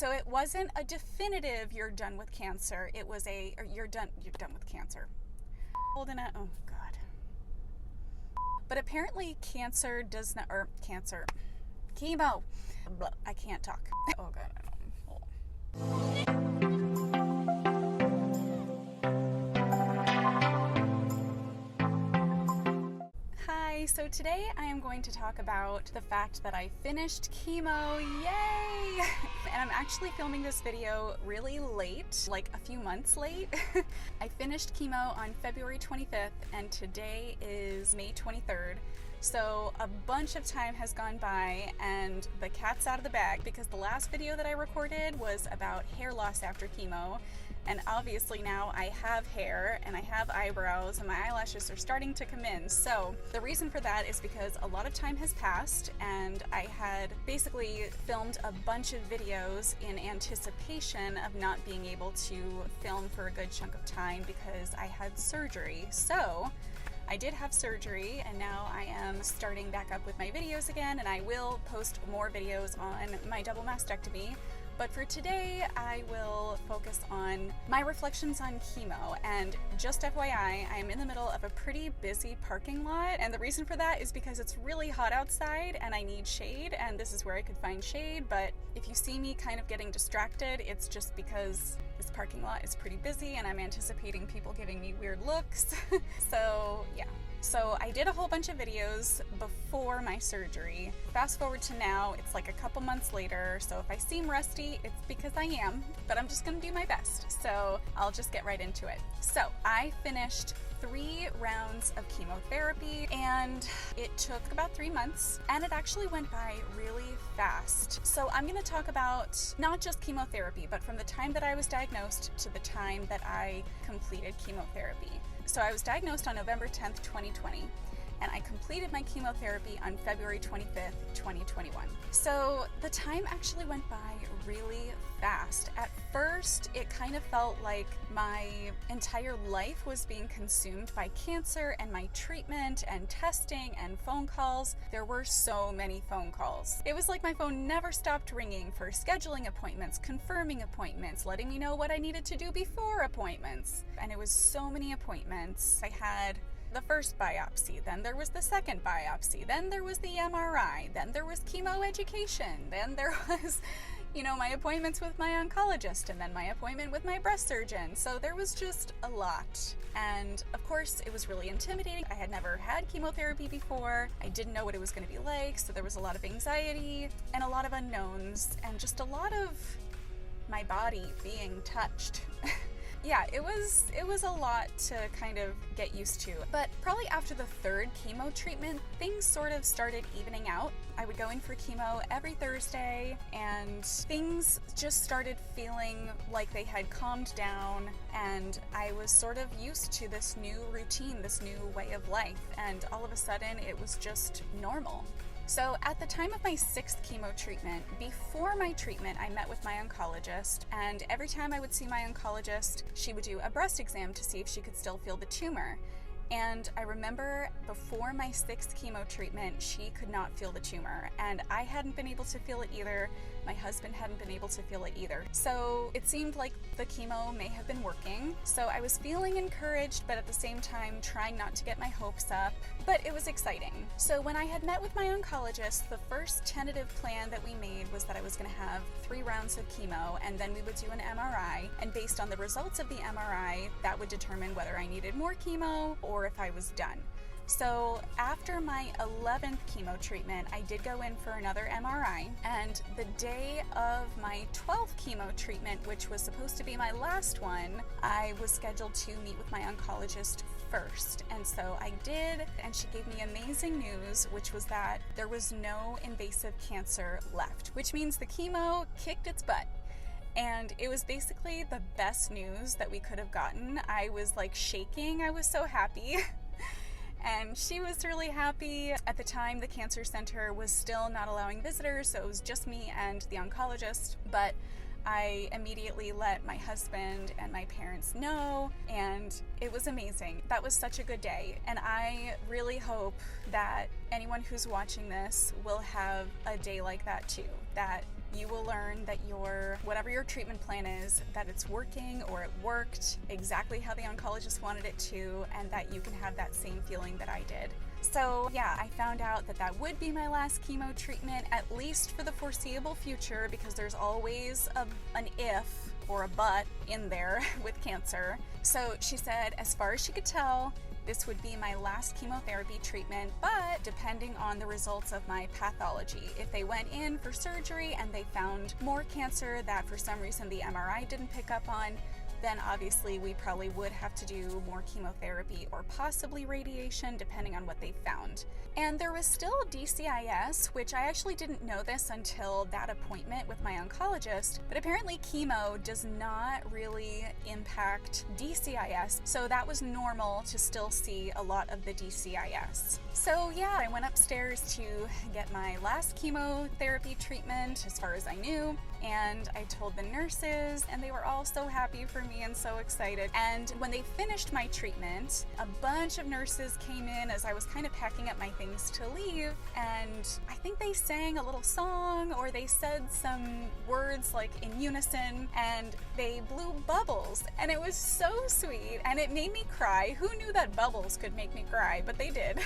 So it wasn't a definitive "you're done with cancer." It was a you're done with cancer. Holding it. Oh God. But apparently cancer does not, or cancer, chemo. Blah, I can't talk. Oh God. I don't. Hold on. Hi, so today I am going to talk about the fact that I finished chemo, yay! And I'm actually filming this video really late, like a few months late. I finished chemo on February 25th and today is May 23rd. So a bunch of time has gone by and the cat's out of the bag because the last video that I recorded was about hair loss after chemo. And obviously now I have hair and I have eyebrows and my eyelashes are starting to come in. So the reason for that is because a lot of time has passed and I had basically filmed a bunch of videos in anticipation of not being able to film for a good chunk of time because I had surgery. So I did have surgery and now I am starting back up with my videos again, and I will post more videos on my double mastectomy. But for today, I will focus on my reflections on chemo. And just FYI, I'm in the middle of a pretty busy parking lot. And the reason for that is because it's really hot outside and I need shade. And this is where I could find shade. But if you see me kind of getting distracted, it's just because this parking lot is pretty busy and I'm anticipating people giving me weird looks. So yeah. So I did a whole bunch of videos before my surgery. Fast forward to now, it's like a couple months later, so if I seem rusty, it's because I am, but I'm just gonna do my best. So I'll just get right into it. So I finished 3 rounds of chemotherapy and it took about 3 months and it actually went by really fast. So I'm gonna talk about not just chemotherapy, but from the time that I was diagnosed to the time that I completed chemotherapy. So I was diagnosed on November 10th, 2020, and I completed my chemotherapy on February 25th, 2021. So the time actually went by really fast. At first, it kind of felt like my entire life was being consumed by cancer and my treatment and testing and phone calls. There were so many phone calls. It was like my phone never stopped ringing for scheduling appointments, confirming appointments, letting me know what I needed to do before appointments. And it was so many appointments. I had the first biopsy, then there was the second biopsy, then there was the MRI, then there was chemo education, then there was, my appointments with my oncologist, and then my appointment with my breast surgeon. So there was just a lot. And of course, it was really intimidating. I had never had chemotherapy before. I didn't know what it was going to be like, so there was a lot of anxiety and a lot of unknowns and just a lot of my body being touched. Yeah, it was a lot to kind of get used to. But probably after the 3rd chemo treatment, things sort of started evening out. I would go in for chemo every Thursday and things just started feeling like they had calmed down and I was sort of used to this new routine, this new way of life, and all of a sudden it was just normal. So at the time of my 6th chemo treatment, before my treatment, I met with my oncologist, and every time I would see my oncologist, she would do a breast exam to see if she could still feel the tumor. And I remember before my 6th chemo treatment, she could not feel the tumor, and I hadn't been able to feel it either. My husband hadn't been able to feel it either. So it seemed like the chemo may have been working. So I was feeling encouraged, but at the same time trying not to get my hopes up, but it was exciting. So when I had met with my oncologist, the first tentative plan that we made was that I was gonna have 3 rounds of chemo, and then we would do an MRI, and based on the results of the MRI, that would determine whether I needed more chemo or if I was done. So after my 11th chemo treatment, I did go in for another MRI, and the day of my 12th chemo treatment, which was supposed to be my last one, I was scheduled to meet with my oncologist first. And so I did, and she gave me amazing news, which was that there was no invasive cancer left, which means the chemo kicked its butt. And it was basically the best news that we could have gotten. I was like shaking, I was so happy. And she was really happy. At the time, the cancer center was still not allowing visitors, so it was just me and the oncologist. But I immediately let my husband and my parents know, and it was amazing. That was such a good day, and I really hope that anyone who's watching this will have a day like that too. that you will learn that whatever your treatment plan is, that it's working or it worked exactly how the oncologist wanted it to, and that you can have that same feeling that I did. So yeah, I found out that that would be my last chemo treatment, at least for the foreseeable future, because there's always an if or a but in there with cancer. So she said, as far as she could tell, this would be my last chemotherapy treatment, but depending on the results of my pathology. If they went in for surgery and they found more cancer that for some reason the MRI didn't pick up on, then obviously we probably would have to do more chemotherapy or possibly radiation, depending on what they found. And there was still DCIS, which I actually didn't know this until that appointment with my oncologist, but apparently chemo does not really impact DCIS, so that was normal to still see a lot of the DCIS. So yeah, I went upstairs to get my last chemotherapy treatment, as far as I knew, and I told the nurses, and they were all so happy for me and so excited. And when they finished my treatment, a bunch of nurses came in as I was kind of packing up my things to leave, and I think they sang a little song or they said some words like in unison, and they blew bubbles, and it was so sweet and it made me cry. Who knew that bubbles could make me cry? But they did.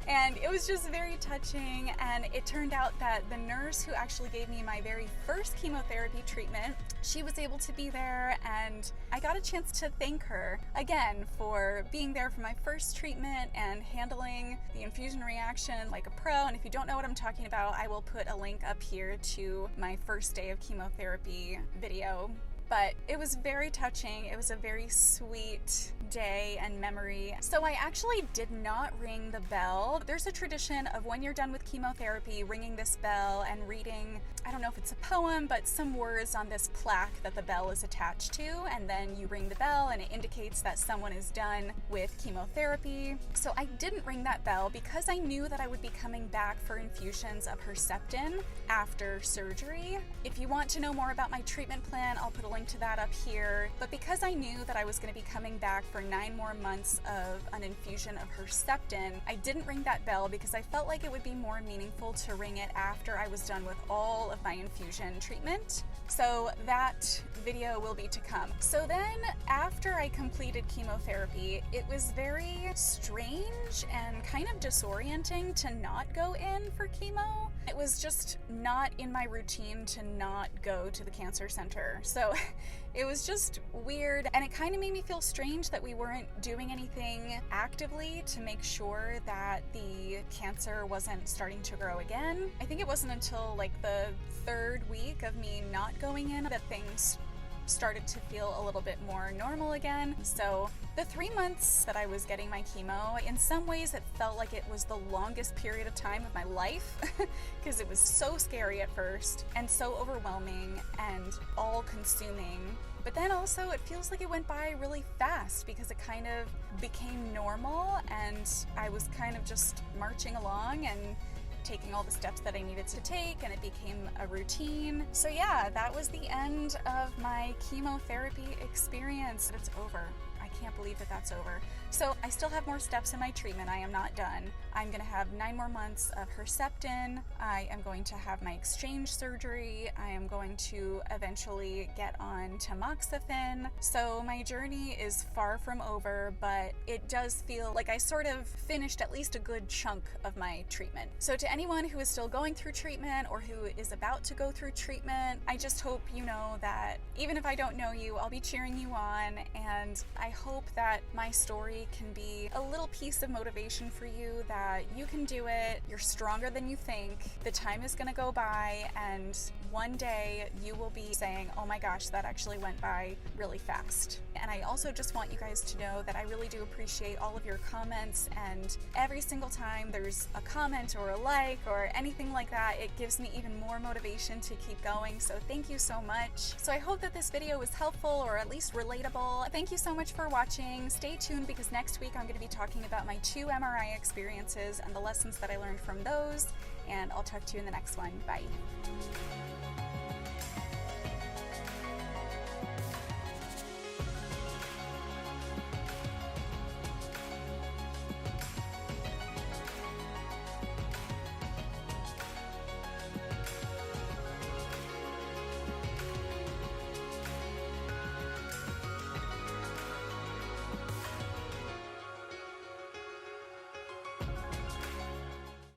And it was just very touching, and it turned out that the nurse who actually gave me my very first chemotherapy treatment, she was able to be there, and I got a chance to thank her again for being there for my first treatment and handling the infusion reaction like a pro. And if you don't know what I'm talking about, I will put a link up here to my first day of chemotherapy video. But it was very touching. It was a very sweet day and memory. So I actually did not ring the bell. There's a tradition of when you're done with chemotherapy, ringing this bell and reading, I don't know if it's a poem, but some words on this plaque that the bell is attached to, and then you ring the bell and it indicates that someone is done with chemotherapy. So I didn't ring that bell because I knew that I would be coming back for infusions of Herceptin after surgery. If you want to know more about my treatment plan, I'll put a link to that up here. But because I knew that I was going to be coming back for 9 more months of an infusion of Herceptin, I didn't ring that bell because I felt like it would be more meaningful to ring it after I was done with all of my infusion treatment. So that video will be to come. So then after I completed chemotherapy, it was very strange and kind of disorienting to not go in for chemo. It was just not in my routine to not go to the cancer center. So it was just weird, and it kind of made me feel strange that we weren't doing anything actively to make sure that the cancer wasn't starting to grow again. I think it wasn't until like the 3rd week of me not going in that things started to feel a little bit more normal again. So the 3 months that I was getting my chemo, in some ways it felt like it was the longest period of time of my life because it was so scary at first and so overwhelming and all-consuming. But then also it feels like it went by really fast because it kind of became normal, and I was kind of just marching along and taking all the steps that I needed to take, and it became a routine. So yeah, that was the end of my chemotherapy experience. It's over. I can't believe that that's over. So I still have more steps in my treatment. I am not done. I'm going to have 9 more months of Herceptin. I am going to have my exchange surgery. I am going to eventually get on tamoxifen. So my journey is far from over, but it does feel like I sort of finished at least a good chunk of my treatment. So to anyone who is still going through treatment or who is about to go through treatment, I just hope you know that even if I don't know you, I'll be cheering you on, and I hope that my story can be a little piece of motivation for you that you can do it, you're stronger than you think, the time is gonna go by, and one day you will be saying, oh my gosh, that actually went by really fast. And I also just want you guys to know that I really do appreciate all of your comments, and every single time there's a comment or a like or anything like that, it gives me even more motivation to keep going. So thank you so much. So I hope that this video was helpful or at least relatable. Thank you so much for watching. Stay tuned because next week I'm going to be talking about my 2 MRI experiences and the lessons that I learned from those, and I'll talk to you in the next one. Bye.